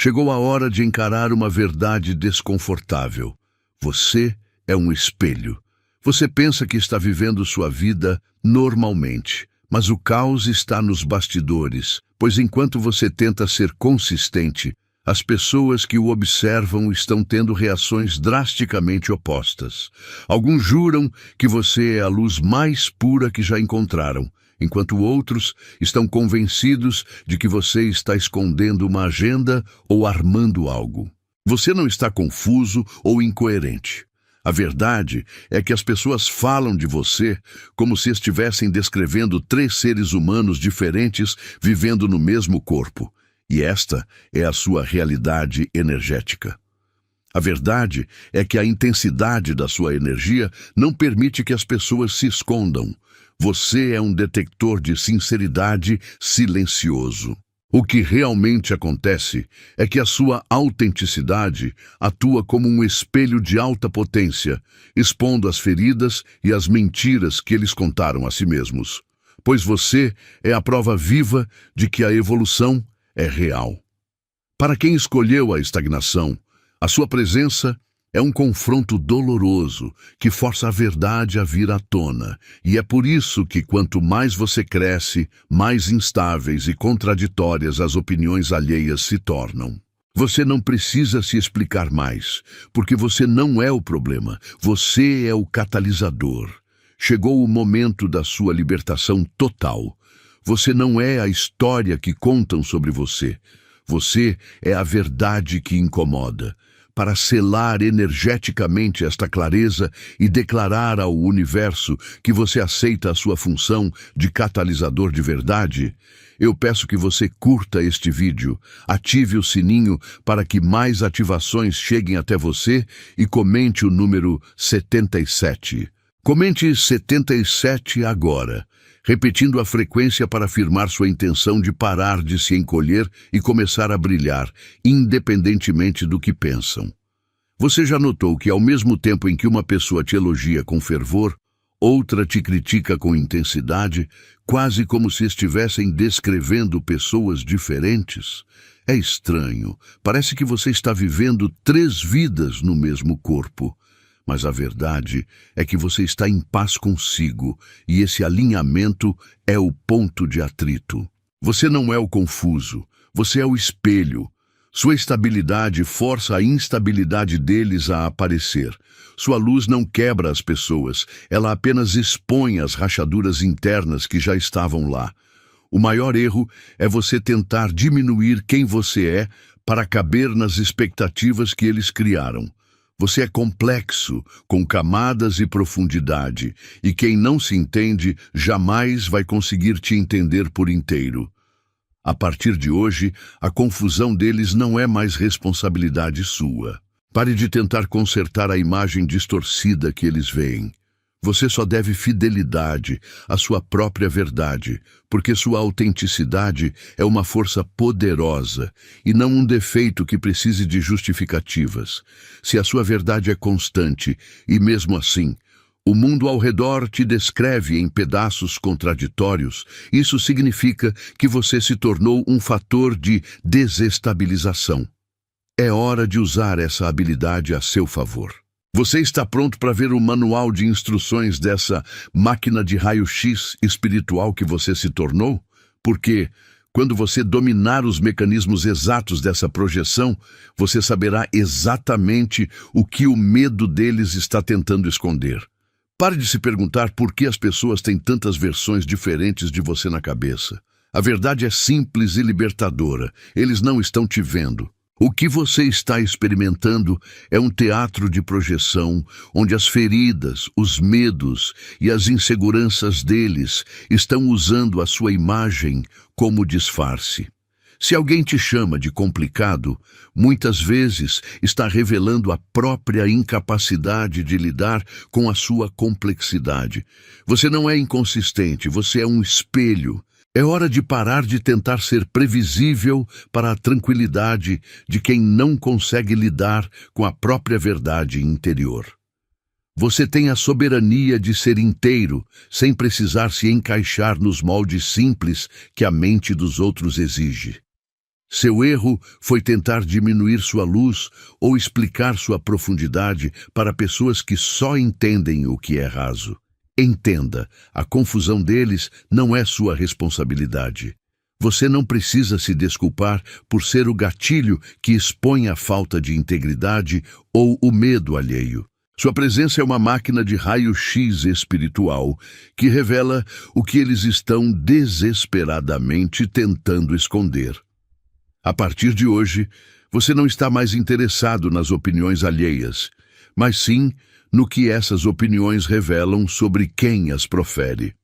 Chegou a hora de encarar uma verdade desconfortável. Você é um espelho. Você pensa que está vivendo sua vida normalmente, mas o caos está nos bastidores, pois enquanto você tenta ser consistente, as pessoas que o observam estão tendo reações drasticamente opostas. Alguns juram que você é a luz mais pura que já encontraram, enquanto outros estão convencidos de que você está escondendo uma agenda ou armando algo. Você não está confuso ou incoerente. A verdade é que as pessoas falam de você como se estivessem descrevendo 3 seres humanos diferentes vivendo no mesmo corpo. E esta é a sua realidade energética. A verdade é que a intensidade da sua energia não permite que as pessoas se escondam. Você é um detector de sinceridade silencioso. O que realmente acontece é que a sua autenticidade atua como um espelho de alta potência, expondo as feridas e as mentiras que eles contaram a si mesmos. Pois você é a prova viva de que a evolução é real. Para quem escolheu a estagnação, a sua presença é um confronto doloroso que força a verdade a vir à tona, e é por isso que quanto mais você cresce, mais instáveis e contraditórias as opiniões alheias se tornam. Você não precisa se explicar mais, porque você não é o problema, você é o catalisador. Chegou o momento da sua libertação total. Você não é a história que contam sobre você. Você é a verdade que incomoda. Para selar energeticamente esta clareza e declarar ao universo que você aceita a sua função de catalisador de verdade, eu peço que você curta este vídeo, ative o sininho para que mais ativações cheguem até você e comente o número 77. Comente 77 agora, repetindo a frequência para afirmar sua intenção de parar de se encolher e começar a brilhar, independentemente do que pensam. Você já notou que ao mesmo tempo em que uma pessoa te elogia com fervor, outra te critica com intensidade, quase como se estivessem descrevendo pessoas diferentes? É estranho, parece que você está vivendo 3 vidas no mesmo corpo. Mas a verdade é que você está em paz consigo, e esse alinhamento é o ponto de atrito. Você não é o confuso, você é o espelho. Sua estabilidade força a instabilidade deles a aparecer. Sua luz não quebra as pessoas, ela apenas expõe as rachaduras internas que já estavam lá. O maior erro é você tentar diminuir quem você é para caber nas expectativas que eles criaram. Você é complexo, com camadas e profundidade, e quem não se entende jamais vai conseguir te entender por inteiro. A partir de hoje, a confusão deles não é mais responsabilidade sua. Pare de tentar consertar a imagem distorcida que eles veem. Você só deve fidelidade à sua própria verdade, porque sua autenticidade é uma força poderosa e não um defeito que precise de justificativas. Se a sua verdade é constante e, mesmo assim, o mundo ao redor te descreve em pedaços contraditórios, isso significa que você se tornou um fator de desestabilização. É hora de usar essa habilidade a seu favor. Você está pronto para ver o manual de instruções dessa máquina de raio-x espiritual que você se tornou? Porque, quando você dominar os mecanismos exatos dessa projeção, você saberá exatamente o que o medo deles está tentando esconder. Pare de se perguntar por que as pessoas têm tantas versões diferentes de você na cabeça. A verdade é simples e libertadora. Eles não estão te vendo. O que você está experimentando é um teatro de projeção, onde as feridas, os medos e as inseguranças deles estão usando a sua imagem como disfarce. Se alguém te chama de complicado, muitas vezes está revelando a própria incapacidade de lidar com a sua complexidade. Você não é inconsistente, você é um espelho. É hora de parar de tentar ser previsível para a tranquilidade de quem não consegue lidar com a própria verdade interior. Você tem a soberania de ser inteiro, sem precisar se encaixar nos moldes simples que a mente dos outros exige. Seu erro foi tentar diminuir sua luz ou explicar sua profundidade para pessoas que só entendem o que é raso. Entenda, a confusão deles não é sua responsabilidade. Você não precisa se desculpar por ser o gatilho que expõe a falta de integridade ou o medo alheio. Sua presença é uma máquina de raio-x espiritual que revela o que eles estão desesperadamente tentando esconder. A partir de hoje, você não está mais interessado nas opiniões alheias, mas sim no que essas opiniões revelam sobre quem as profere.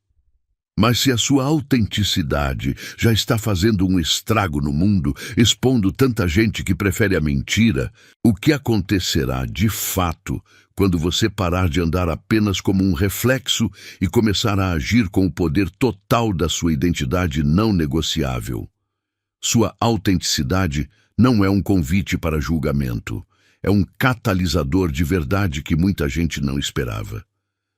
Mas se a sua autenticidade já está fazendo um estrago no mundo, expondo tanta gente que prefere a mentira, o que acontecerá de fato quando você parar de andar apenas como um reflexo e começar a agir com o poder total da sua identidade não negociável? Sua autenticidade não é um convite para julgamento. É um catalisador de verdade que muita gente não esperava.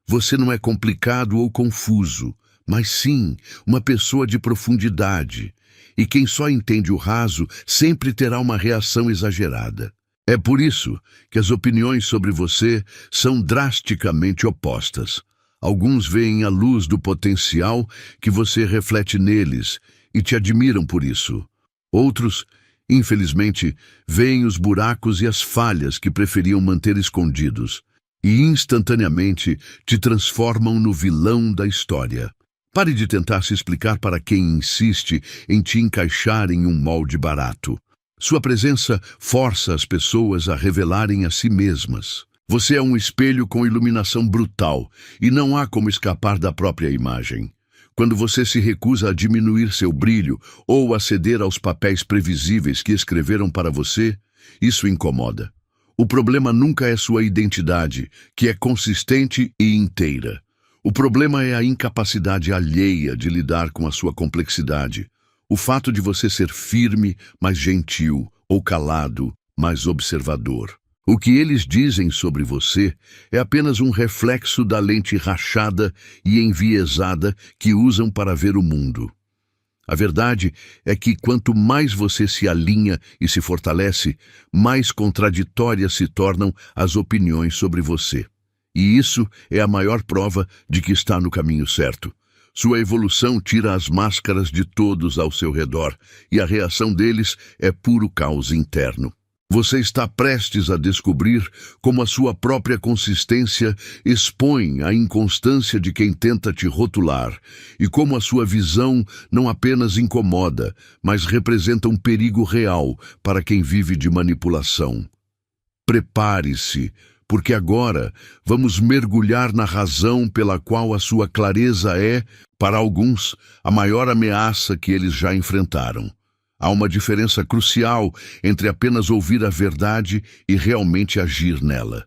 Você não é complicado ou confuso, mas sim uma pessoa de profundidade. E quem só entende o raso sempre terá uma reação exagerada. É por isso que as opiniões sobre você são drasticamente opostas. Alguns veem a luz do potencial que você reflete neles e te admiram por isso. Outros, infelizmente, veem os buracos e as falhas que preferiam manter escondidos e instantaneamente te transformam no vilão da história. Pare de tentar se explicar para quem insiste em te encaixar em um molde barato. Sua presença força as pessoas a revelarem a si mesmas. Você é um espelho com iluminação brutal e não há como escapar da própria imagem. Quando você se recusa a diminuir seu brilho ou a ceder aos papéis previsíveis que escreveram para você, isso incomoda. O problema nunca é sua identidade, que é consistente e inteira. O problema é a incapacidade alheia de lidar com a sua complexidade. O fato de você ser firme, mas gentil, ou calado, mas observador. O que eles dizem sobre você é apenas um reflexo da lente rachada e enviesada que usam para ver o mundo. A verdade é que quanto mais você se alinha e se fortalece, mais contraditórias se tornam as opiniões sobre você. E isso é a maior prova de que está no caminho certo. Sua evolução tira as máscaras de todos ao seu redor, e a reação deles é puro caos interno. Você está prestes a descobrir como a sua própria consistência expõe a inconstância de quem tenta te rotular, e como a sua visão não apenas incomoda, mas representa um perigo real para quem vive de manipulação. Prepare-se, porque agora vamos mergulhar na razão pela qual a sua clareza é, para alguns, a maior ameaça que eles já enfrentaram. Há uma diferença crucial entre apenas ouvir a verdade e realmente agir nela.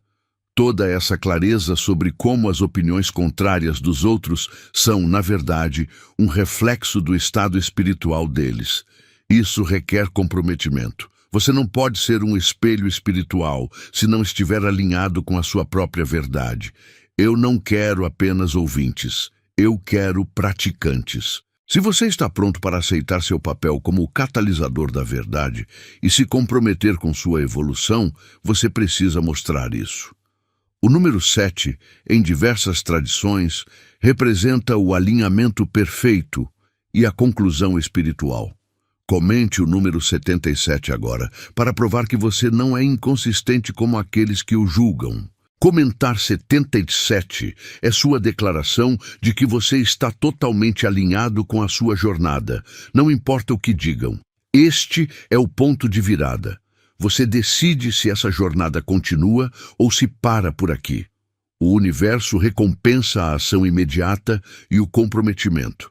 Toda essa clareza sobre como as opiniões contrárias dos outros são, na verdade, um reflexo do estado espiritual deles. Isso requer comprometimento. Você não pode ser um espelho espiritual se não estiver alinhado com a sua própria verdade. Eu não quero apenas ouvintes, eu quero praticantes. Se você está pronto para aceitar seu papel como o catalisador da verdade e se comprometer com sua evolução, você precisa mostrar isso. O número 7, em diversas tradições, representa o alinhamento perfeito e a conclusão espiritual. Comente o número 77 agora, para provar que você não é inconsistente como aqueles que o julgam. Comentar 77 é sua declaração de que você está totalmente alinhado com a sua jornada, não importa o que digam. Este é o ponto de virada. Você decide se essa jornada continua ou se para por aqui. O universo recompensa a ação imediata e o comprometimento.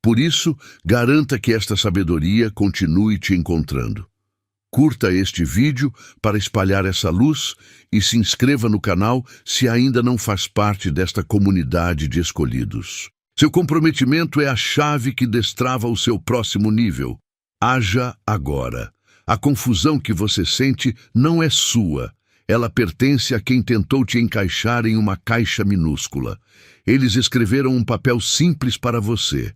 Por isso, garanta que esta sabedoria continue te encontrando. Curta este vídeo para espalhar essa luz e se inscreva no canal se ainda não faz parte desta comunidade de escolhidos. Seu comprometimento é a chave que destrava o seu próximo nível. Haja agora. A confusão que você sente não é sua. Ela pertence a quem tentou te encaixar em uma caixa minúscula. Eles escreveram um papel simples para você.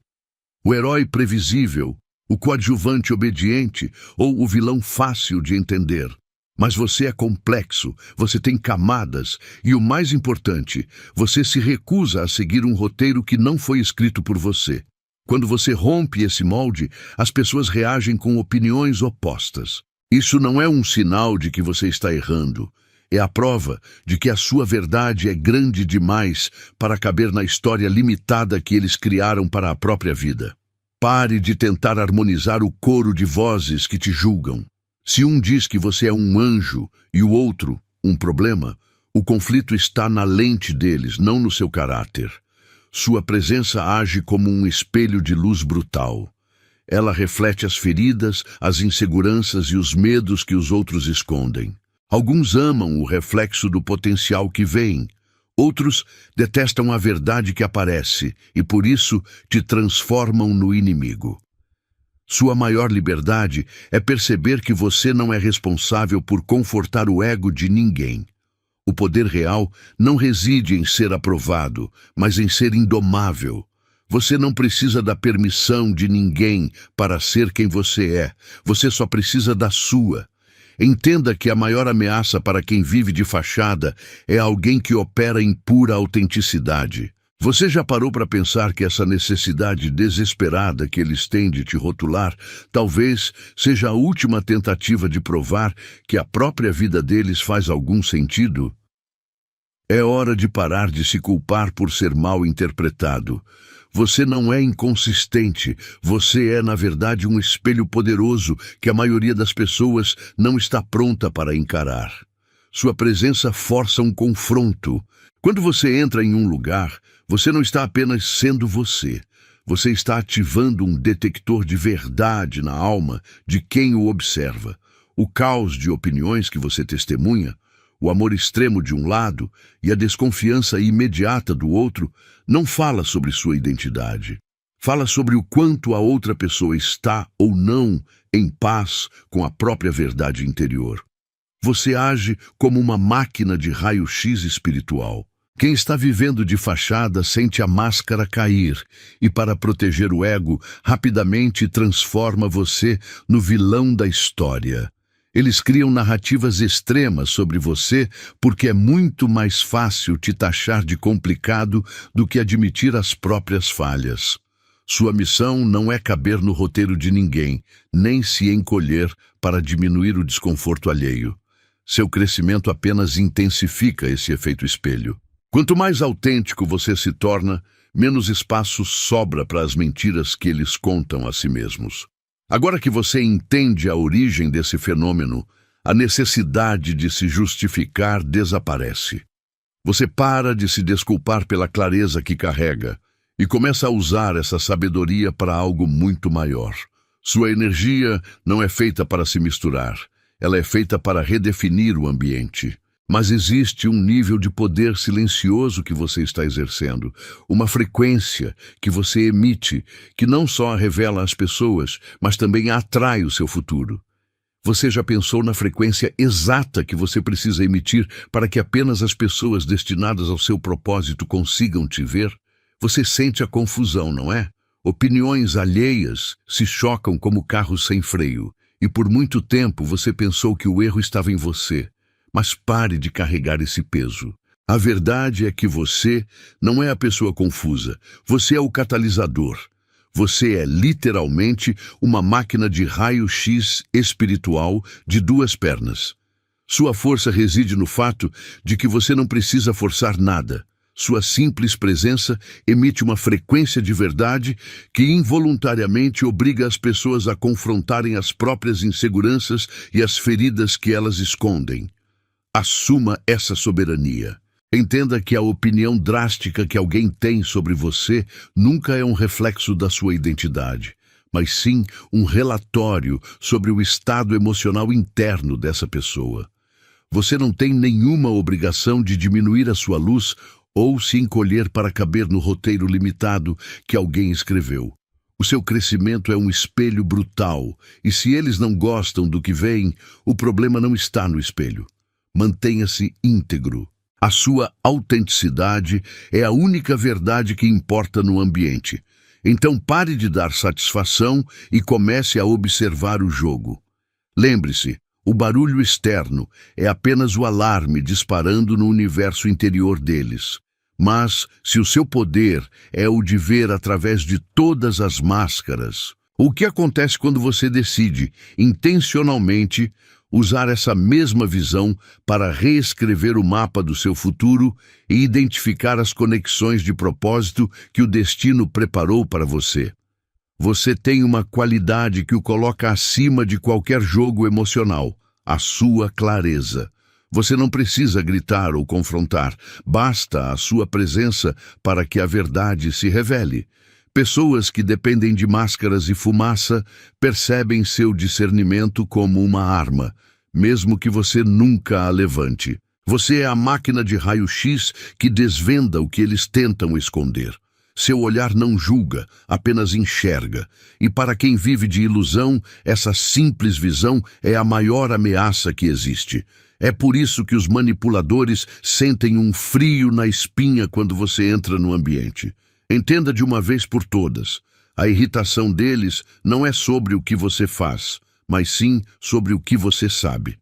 O herói previsível, o coadjuvante obediente ou o vilão fácil de entender. Mas você é complexo, você tem camadas e, o mais importante, você se recusa a seguir um roteiro que não foi escrito por você. Quando você rompe esse molde, as pessoas reagem com opiniões opostas. Isso não é um sinal de que você está errando. É a prova de que a sua verdade é grande demais para caber na história limitada que eles criaram para a própria vida. Pare de tentar harmonizar o coro de vozes que te julgam. Se um diz que você é um anjo e o outro um problema, o conflito está na lente deles, não no seu caráter. Sua presença age como um espelho de luz brutal. Ela reflete as feridas, as inseguranças e os medos que os outros escondem. Alguns amam o reflexo do potencial que veem. Outros detestam a verdade que aparece e, por isso, te transformam no inimigo. Sua maior liberdade é perceber que você não é responsável por confortar o ego de ninguém. O poder real não reside em ser aprovado, mas em ser indomável. Você não precisa da permissão de ninguém para ser quem você é. Você só precisa da sua. Entenda que a maior ameaça para quem vive de fachada é alguém que opera em pura autenticidade. Você já parou para pensar que essa necessidade desesperada que eles têm de te rotular talvez seja a última tentativa de provar que a própria vida deles faz algum sentido? É hora de parar de se culpar por ser mal interpretado. Você não é inconsistente, você é, na verdade, um espelho poderoso que a maioria das pessoas não está pronta para encarar. Sua presença força um confronto. Quando você entra em um lugar, você não está apenas sendo você. Você está ativando um detector de verdade na alma de quem o observa. O caos de opiniões que você testemunha, o amor extremo de um lado e a desconfiança imediata do outro, não fala sobre sua identidade. Fala sobre o quanto a outra pessoa está ou não em paz com a própria verdade interior. Você age como uma máquina de raio-x espiritual. Quem está vivendo de fachada sente a máscara cair e, para proteger o ego, rapidamente transforma você no vilão da história. Eles criam narrativas extremas sobre você porque é muito mais fácil te taxar de complicado do que admitir as próprias falhas. Sua missão não é caber no roteiro de ninguém, nem se encolher para diminuir o desconforto alheio. Seu crescimento apenas intensifica esse efeito espelho. Quanto mais autêntico você se torna, menos espaço sobra para as mentiras que eles contam a si mesmos. Agora que você entende a origem desse fenômeno, a necessidade de se justificar desaparece. Você para de se desculpar pela clareza que carrega e começa a usar essa sabedoria para algo muito maior. Sua energia não é feita para se misturar, ela é feita para redefinir o ambiente. Mas existe um nível de poder silencioso que você está exercendo, uma frequência que você emite, que não só revela as pessoas, mas também atrai o seu futuro. Você já pensou na frequência exata que você precisa emitir para que apenas as pessoas destinadas ao seu propósito consigam te ver? Você sente a confusão, não é? Opiniões alheias se chocam como carros sem freio, e por muito tempo você pensou que o erro estava em você. Mas pare de carregar esse peso. A verdade é que você não é a pessoa confusa, você é o catalisador. Você é literalmente uma máquina de raio-x espiritual de duas pernas. Sua força reside no fato de que você não precisa forçar nada. Sua simples presença emite uma frequência de verdade que involuntariamente obriga as pessoas a confrontarem as próprias inseguranças e as feridas que elas escondem. Assuma essa soberania. Entenda que a opinião drástica que alguém tem sobre você nunca é um reflexo da sua identidade, mas sim um relatório sobre o estado emocional interno dessa pessoa. Você não tem nenhuma obrigação de diminuir a sua luz ou se encolher para caber no roteiro limitado que alguém escreveu. O seu crescimento é um espelho brutal, e se eles não gostam do que veem, o problema não está no espelho. Mantenha-se íntegro. A sua autenticidade é a única verdade que importa no ambiente. Então pare de dar satisfação e comece a observar o jogo. Lembre-se, o barulho externo é apenas o alarme disparando no universo interior deles. Mas, se o seu poder é o de ver através de todas as máscaras, o que acontece quando você decide, intencionalmente, usar essa mesma visão para reescrever o mapa do seu futuro e identificar as conexões de propósito que o destino preparou para você? Você tem uma qualidade que o coloca acima de qualquer jogo emocional: a sua clareza. Você não precisa gritar ou confrontar, basta a sua presença para que a verdade se revele. Pessoas que dependem de máscaras e fumaça percebem seu discernimento como uma arma, mesmo que você nunca a levante. Você é a máquina de raio-x que desvenda o que eles tentam esconder. Seu olhar não julga, apenas enxerga. E para quem vive de ilusão, essa simples visão é a maior ameaça que existe. É por isso que os manipuladores sentem um frio na espinha quando você entra no ambiente. Entenda de uma vez por todas: a irritação deles não é sobre o que você faz, mas sim sobre o que você sabe.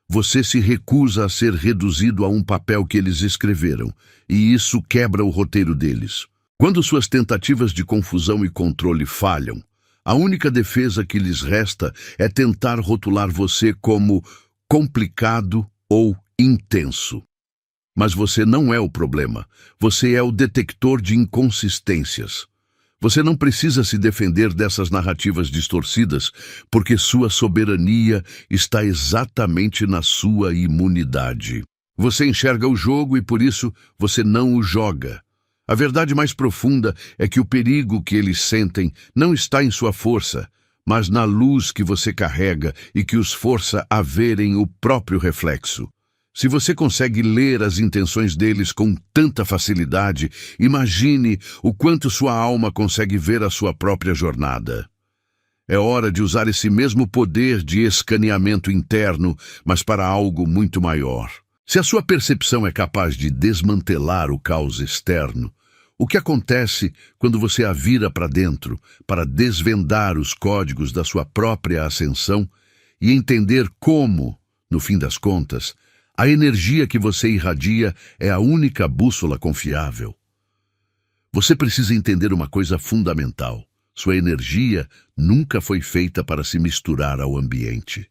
Você se recusa a ser reduzido a um papel que eles escreveram, e isso quebra o roteiro deles. Quando suas tentativas de confusão e controle falham, a única defesa que lhes resta é tentar rotular você como complicado ou intenso. Mas você não é o problema. Você é o detector de inconsistências. Você não precisa se defender dessas narrativas distorcidas, porque sua soberania está exatamente na sua imunidade. Você enxerga o jogo e, por isso, você não o joga. A verdade mais profunda é que o perigo que eles sentem não está em sua força, mas na luz que você carrega e que os força a verem o próprio reflexo. Se você consegue ler as intenções deles com tanta facilidade, imagine o quanto sua alma consegue ver a sua própria jornada. É hora de usar esse mesmo poder de escaneamento interno, mas para algo muito maior. Se a sua percepção é capaz de desmantelar o caos externo, o que acontece quando você a vira para dentro para desvendar os códigos da sua própria ascensão e entender como, no fim das contas, a energia que você irradia é a única bússola confiável? Você precisa entender uma coisa fundamental: sua energia nunca foi feita para se misturar ao ambiente.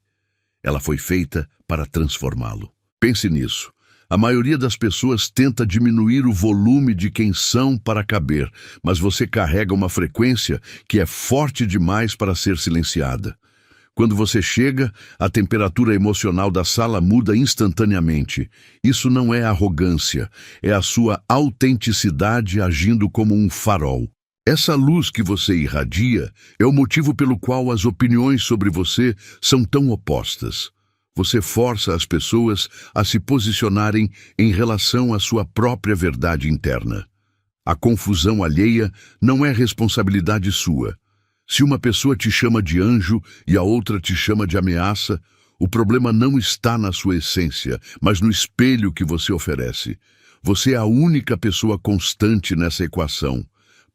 Ela foi feita para transformá-lo. Pense nisso. A maioria das pessoas tenta diminuir o volume de quem são para caber, mas você carrega uma frequência que é forte demais para ser silenciada. Quando você chega, a temperatura emocional da sala muda instantaneamente. Isso não é arrogância, é a sua autenticidade agindo como um farol. Essa luz que você irradia é o motivo pelo qual as opiniões sobre você são tão opostas. Você força as pessoas a se posicionarem em relação à sua própria verdade interna. A confusão alheia não é responsabilidade sua. Se uma pessoa te chama de anjo e a outra te chama de ameaça, o problema não está na sua essência, mas no espelho que você oferece. Você é a única pessoa constante nessa equação.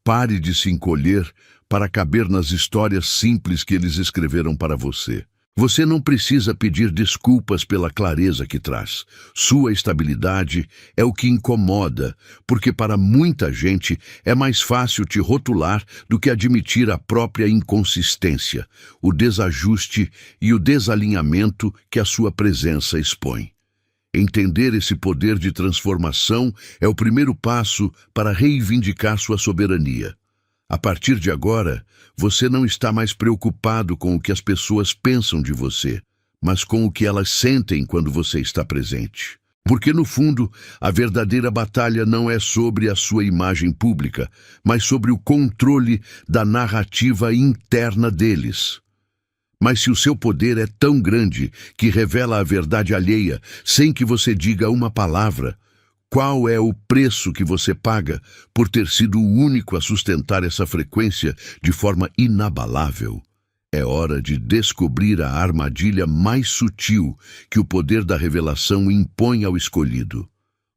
Pare de se encolher para caber nas histórias simples que eles escreveram para você. Você não precisa pedir desculpas pela clareza que traz. Sua estabilidade é o que incomoda, porque para muita gente é mais fácil te rotular do que admitir a própria inconsistência, o desajuste e o desalinhamento que a sua presença expõe. Entender esse poder de transformação é o primeiro passo para reivindicar sua soberania. A partir de agora, você não está mais preocupado com o que as pessoas pensam de você, mas com o que elas sentem quando você está presente. Porque, no fundo, a verdadeira batalha não é sobre a sua imagem pública, mas sobre o controle da narrativa interna deles. Mas se o seu poder é tão grande que revela a verdade alheia sem que você diga uma palavra, qual é o preço que você paga por ter sido o único a sustentar essa frequência de forma inabalável? É hora de descobrir a armadilha mais sutil que o poder da revelação impõe ao escolhido.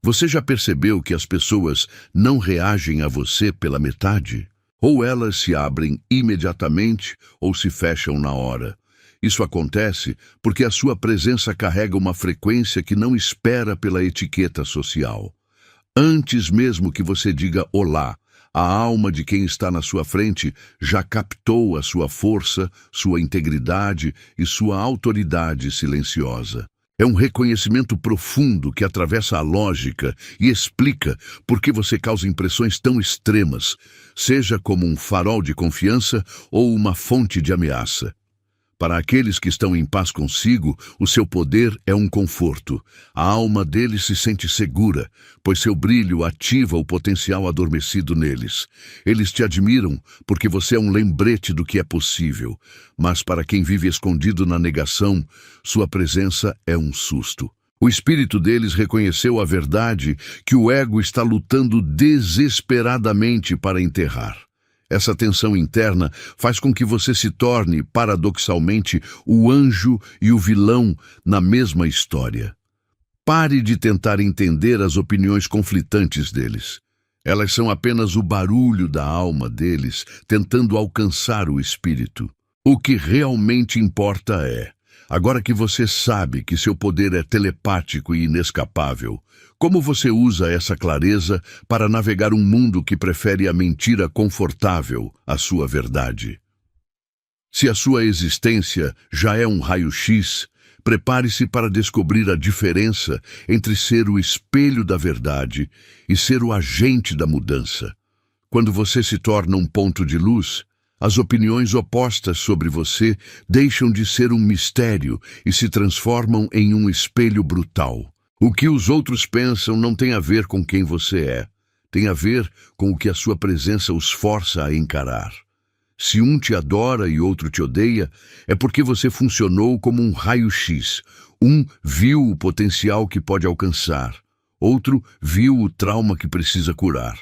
Você já percebeu que as pessoas não reagem a você pela metade? Ou elas se abrem imediatamente ou se fecham na hora. Isso acontece porque a sua presença carrega uma frequência que não espera pela etiqueta social. Antes mesmo que você diga olá, a alma de quem está na sua frente já captou a sua força, sua integridade e sua autoridade silenciosa. É um reconhecimento profundo que atravessa a lógica e explica por que você causa impressões tão extremas, seja como um farol de confiança ou uma fonte de ameaça. Para aqueles que estão em paz consigo, o seu poder é um conforto. A alma deles se sente segura, pois seu brilho ativa o potencial adormecido neles. Eles te admiram porque você é um lembrete do que é possível. Mas para quem vive escondido na negação, sua presença é um susto. O espírito deles reconheceu a verdade que o ego está lutando desesperadamente para enterrar. Essa tensão interna faz com que você se torne, paradoxalmente, o anjo e o vilão na mesma história. Pare de tentar entender as opiniões conflitantes deles. Elas são apenas o barulho da alma deles, tentando alcançar o espírito. O que realmente importa é, agora que você sabe que seu poder é telepático e inescapável, como você usa essa clareza para navegar um mundo que prefere a mentira confortável à sua verdade? Se a sua existência já é um raio-x, prepare-se para descobrir a diferença entre ser o espelho da verdade e ser o agente da mudança. Quando você se torna um ponto de luz, as opiniões opostas sobre você deixam de ser um mistério e se transformam em um espelho brutal. O que os outros pensam não tem a ver com quem você é. Tem a ver com o que a sua presença os força a encarar. Se um te adora e outro te odeia, é porque você funcionou como um raio-x. Um viu o potencial que pode alcançar. Outro viu o trauma que precisa curar.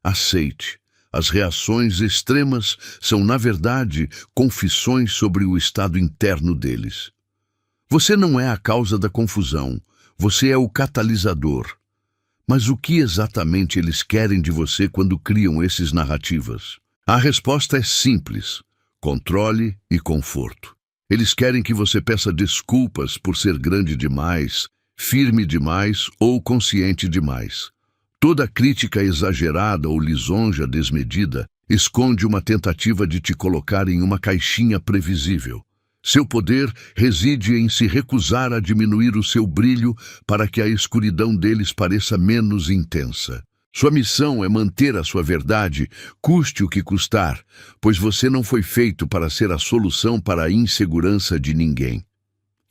Aceite. As reações extremas são, na verdade, confissões sobre o estado interno deles. Você não é a causa da confusão. Você é o catalisador. Mas o que exatamente eles querem de você quando criam essas narrativas? A resposta é simples: controle e conforto. Eles querem que você peça desculpas por ser grande demais, firme demais ou consciente demais. Toda crítica exagerada ou lisonja desmedida esconde uma tentativa de te colocar em uma caixinha previsível. Seu poder reside em se recusar a diminuir o seu brilho para que a escuridão deles pareça menos intensa. Sua missão é manter a sua verdade, custe o que custar, pois você não foi feito para ser a solução para a insegurança de ninguém.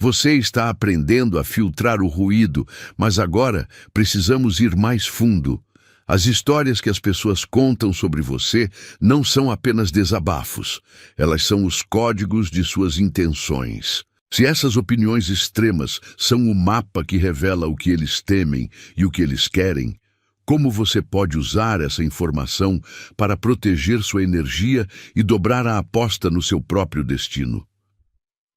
Você está aprendendo a filtrar o ruído, mas agora precisamos ir mais fundo. As histórias que as pessoas contam sobre você não são apenas desabafos. Elas são os códigos de suas intenções. Se essas opiniões extremas são o mapa que revela o que eles temem e o que eles querem, como você pode usar essa informação para proteger sua energia e dobrar a aposta no seu próprio destino?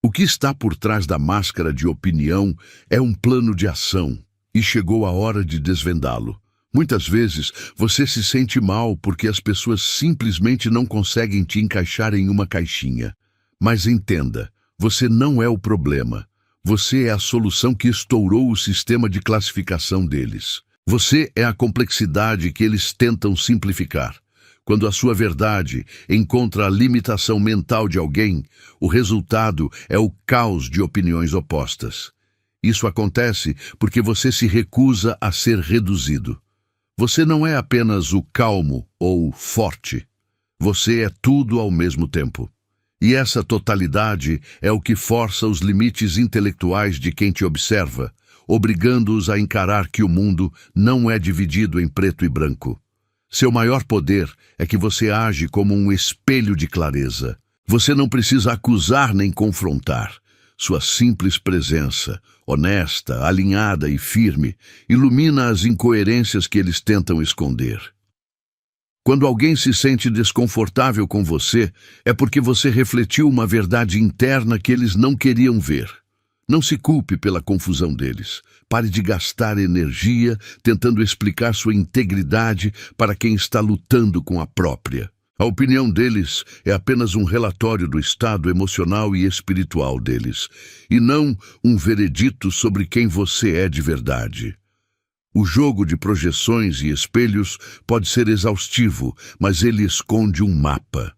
O que está por trás da máscara de opinião é um plano de ação, e chegou a hora de desvendá-lo. Muitas vezes você se sente mal porque as pessoas simplesmente não conseguem te encaixar em uma caixinha. Mas entenda, você não é o problema. Você é a solução que estourou o sistema de classificação deles. Você é a complexidade que eles tentam simplificar. Quando a sua verdade encontra a limitação mental de alguém, o resultado é o caos de opiniões opostas. Isso acontece porque você se recusa a ser reduzido. Você não é apenas o calmo ou forte. Você é tudo ao mesmo tempo. E essa totalidade é o que força os limites intelectuais de quem te observa, obrigando-os a encarar que o mundo não é dividido em preto e branco. Seu maior poder é que você age como um espelho de clareza. Você não precisa acusar nem confrontar. Sua simples presença, honesta, alinhada e firme, ilumina as incoerências que eles tentam esconder. Quando alguém se sente desconfortável com você, é porque você refletiu uma verdade interna que eles não queriam ver. Não se culpe pela confusão deles. Pare de gastar energia tentando explicar sua integridade para quem está lutando com a própria. A opinião deles é apenas um relatório do estado emocional e espiritual deles, e não um veredito sobre quem você é de verdade. O jogo de projeções e espelhos pode ser exaustivo, mas ele esconde um mapa.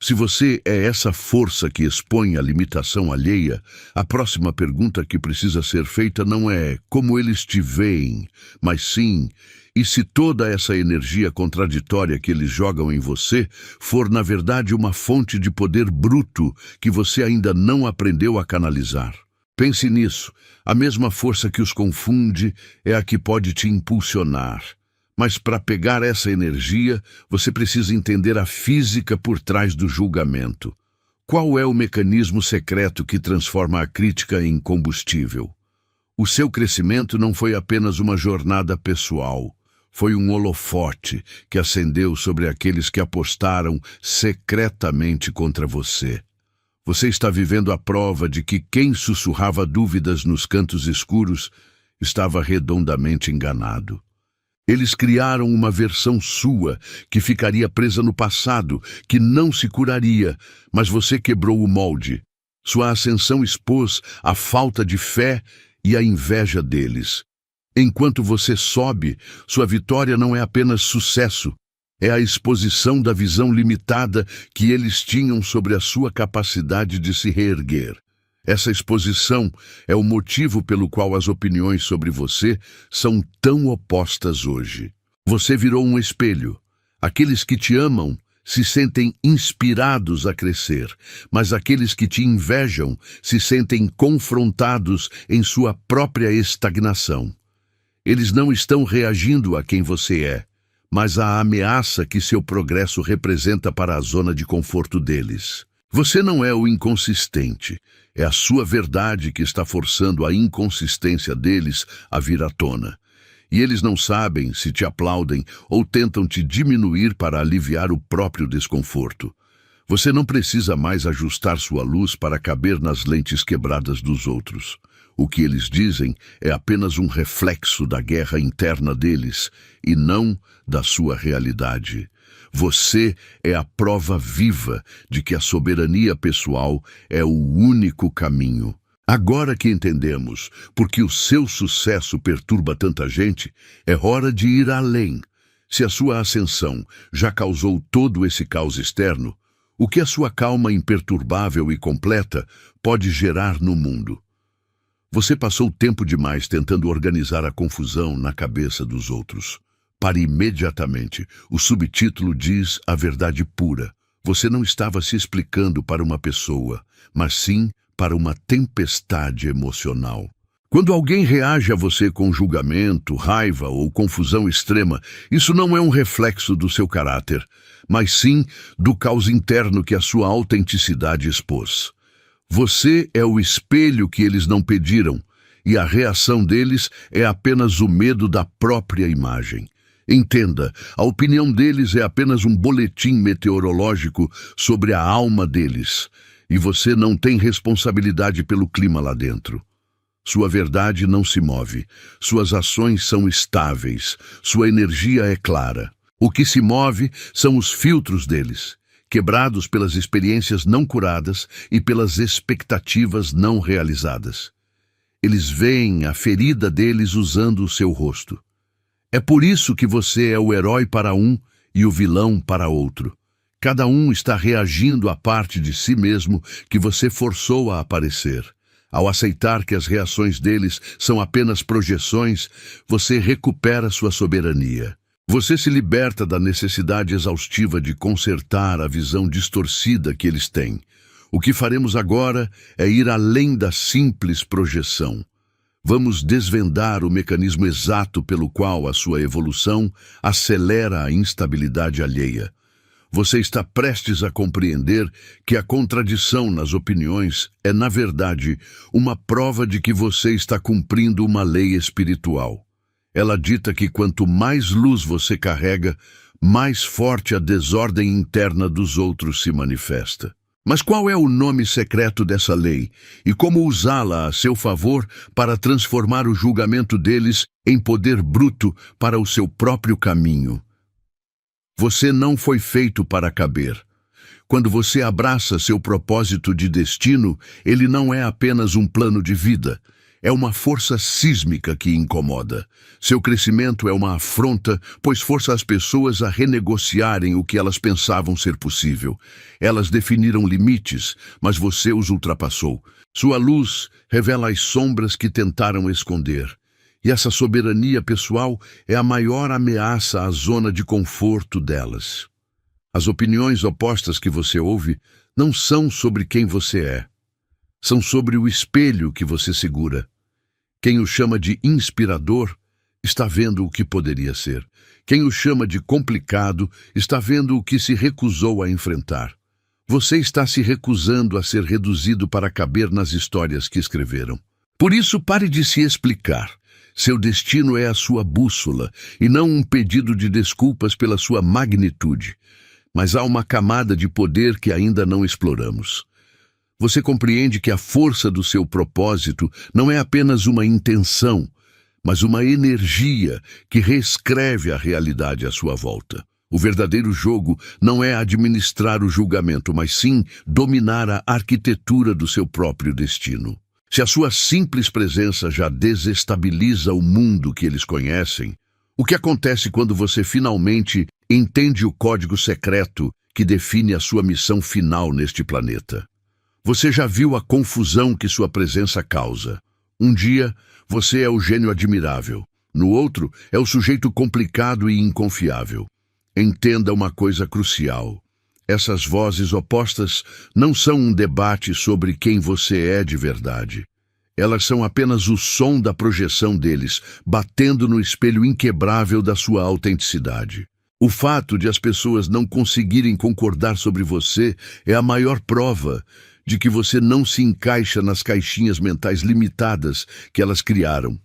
Se você é essa força que expõe a limitação alheia, a próxima pergunta que precisa ser feita não é como eles te veem, mas sim, e se toda essa energia contraditória que eles jogam em você for, na verdade, uma fonte de poder bruto que você ainda não aprendeu a canalizar? Pense nisso. A mesma força que os confunde é a que pode te impulsionar. Mas para pegar essa energia, você precisa entender a física por trás do julgamento. Qual é o mecanismo secreto que transforma a crítica em combustível? O seu crescimento não foi apenas uma jornada pessoal. Foi um holofote que acendeu sobre aqueles que apostaram secretamente contra você. Você está vivendo a prova de que quem sussurrava dúvidas nos cantos escuros estava redondamente enganado. Eles criaram uma versão sua que ficaria presa no passado, que não se curaria, mas você quebrou o molde. Sua ascensão expôs a falta de fé e a inveja deles. Enquanto você sobe, sua vitória não é apenas sucesso, é a exposição da visão limitada que eles tinham sobre a sua capacidade de se reerguer. Essa exposição é o motivo pelo qual as opiniões sobre você são tão opostas hoje. Você virou um espelho. Aqueles que te amam se sentem inspirados a crescer, mas aqueles que te invejam se sentem confrontados em sua própria estagnação. Eles não estão reagindo a quem você é, mas à ameaça que seu progresso representa para a zona de conforto deles. Você não é o inconsistente, é a sua verdade que está forçando a inconsistência deles a vir à tona. E eles não sabem se te aplaudem ou tentam te diminuir para aliviar o próprio desconforto. Você não precisa mais ajustar sua luz para caber nas lentes quebradas dos outros. O que eles dizem é apenas um reflexo da guerra interna deles e não da sua realidade. Você é a prova viva de que a soberania pessoal é o único caminho. Agora que entendemos por que o seu sucesso perturba tanta gente, é hora de ir além. Se a sua ascensão já causou todo esse caos externo, o que a sua calma imperturbável e completa pode gerar no mundo? Você passou tempo demais tentando organizar a confusão na cabeça dos outros. Pare imediatamente. O subtítulo diz a verdade pura. Você não estava se explicando para uma pessoa, mas sim para uma tempestade emocional. Quando alguém reage a você com julgamento, raiva ou confusão extrema, isso não é um reflexo do seu caráter, mas sim do caos interno que a sua autenticidade expôs. Você é o espelho que eles não pediram, e a reação deles é apenas o medo da própria imagem. Entenda, a opinião deles é apenas um boletim meteorológico sobre a alma deles, e você não tem responsabilidade pelo clima lá dentro. Sua verdade não se move, suas ações são estáveis, sua energia é clara. O que se move são os filtros deles, quebrados pelas experiências não curadas e pelas expectativas não realizadas. Eles veem a ferida deles usando o seu rosto. É por isso que você é o herói para um e o vilão para outro. Cada um está reagindo à parte de si mesmo que você forçou a aparecer. Ao aceitar que as reações deles são apenas projeções, você recupera sua soberania. Você se liberta da necessidade exaustiva de consertar a visão distorcida que eles têm. O que faremos agora é ir além da simples projeção. Vamos desvendar o mecanismo exato pelo qual a sua evolução acelera a instabilidade alheia. Você está prestes a compreender que a contradição nas opiniões é, na verdade, uma prova de que você está cumprindo uma lei espiritual. Ela dita que quanto mais luz você carrega, mais forte a desordem interna dos outros se manifesta. Mas qual é o nome secreto dessa lei e como usá-la a seu favor para transformar o julgamento deles em poder bruto para o seu próprio caminho? Você não foi feito para caber. Quando você abraça seu propósito de destino, ele não é apenas um plano de vida. É uma força sísmica que incomoda. Seu crescimento é uma afronta, pois força as pessoas a renegociarem o que elas pensavam ser possível. Elas definiram limites, mas você os ultrapassou. Sua luz revela as sombras que tentaram esconder. E essa soberania pessoal é a maior ameaça à zona de conforto delas. As opiniões opostas que você ouve não são sobre quem você é. São sobre o espelho que você segura. Quem o chama de inspirador está vendo o que poderia ser. Quem o chama de complicado está vendo o que se recusou a enfrentar. Você está se recusando a ser reduzido para caber nas histórias que escreveram. Por isso, pare de se explicar. Seu destino é a sua bússola e não um pedido de desculpas pela sua magnitude. Mas há uma camada de poder que ainda não exploramos. Você compreende que a força do seu propósito não é apenas uma intenção, mas uma energia que reescreve a realidade à sua volta. O verdadeiro jogo não é administrar o julgamento, mas sim dominar a arquitetura do seu próprio destino. Se a sua simples presença já desestabiliza o mundo que eles conhecem, o que acontece quando você finalmente entende o código secreto que define a sua missão final neste planeta? Você já viu a confusão que sua presença causa. Um dia, você é o gênio admirável. No outro, é o sujeito complicado e inconfiável. Entenda uma coisa crucial. Essas vozes opostas não são um debate sobre quem você é de verdade. Elas são apenas o som da projeção deles, batendo no espelho inquebrável da sua autenticidade. O fato de as pessoas não conseguirem concordar sobre você é a maior prova de que você não se encaixa nas caixinhas mentais limitadas que elas criaram.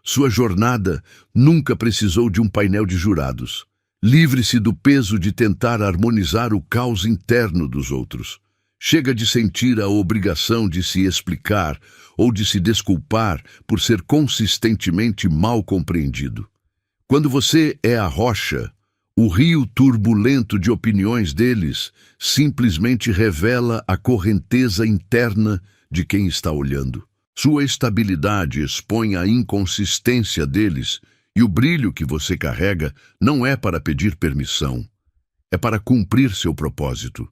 Sua jornada nunca precisou de um painel de jurados. Livre-se do peso de tentar harmonizar o caos interno dos outros. Chega de sentir a obrigação de se explicar ou de se desculpar por ser consistentemente mal compreendido. Quando você é a rocha, o rio turbulento de opiniões deles simplesmente revela a correnteza interna de quem está olhando. Sua estabilidade expõe a inconsistência deles e o brilho que você carrega não é para pedir permissão, é para cumprir seu propósito.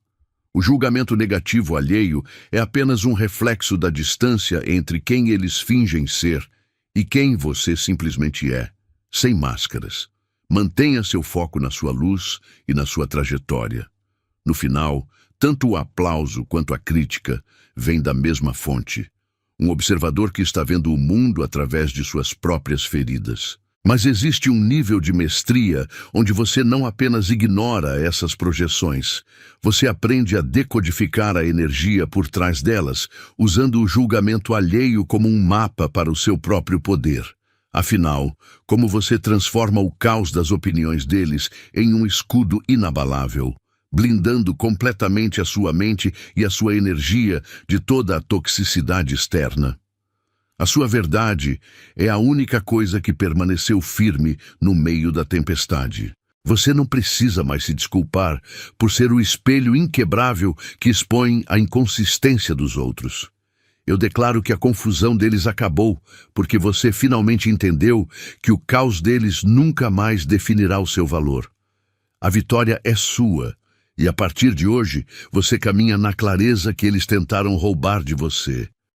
O julgamento negativo alheio é apenas um reflexo da distância entre quem eles fingem ser e quem você simplesmente é, sem máscaras. Mantenha seu foco na sua luz e na sua trajetória. No final, tanto o aplauso quanto a crítica vêm da mesma fonte. Um observador que está vendo o mundo através de suas próprias feridas. Mas existe um nível de mestria onde você não apenas ignora essas projeções. Você aprende a decodificar a energia por trás delas, usando o julgamento alheio como um mapa para o seu próprio poder. Afinal, como você transforma o caos das opiniões deles em um escudo inabalável, blindando completamente a sua mente e a sua energia de toda a toxicidade externa. A sua verdade é a única coisa que permaneceu firme no meio da tempestade. Você não precisa mais se desculpar por ser o espelho inquebrável que expõe a inconsistência dos outros. Eu declaro que a confusão deles acabou, porque você finalmente entendeu que o caos deles nunca mais definirá o seu valor. A vitória é sua, e a partir de hoje você caminha na clareza que eles tentaram roubar de você.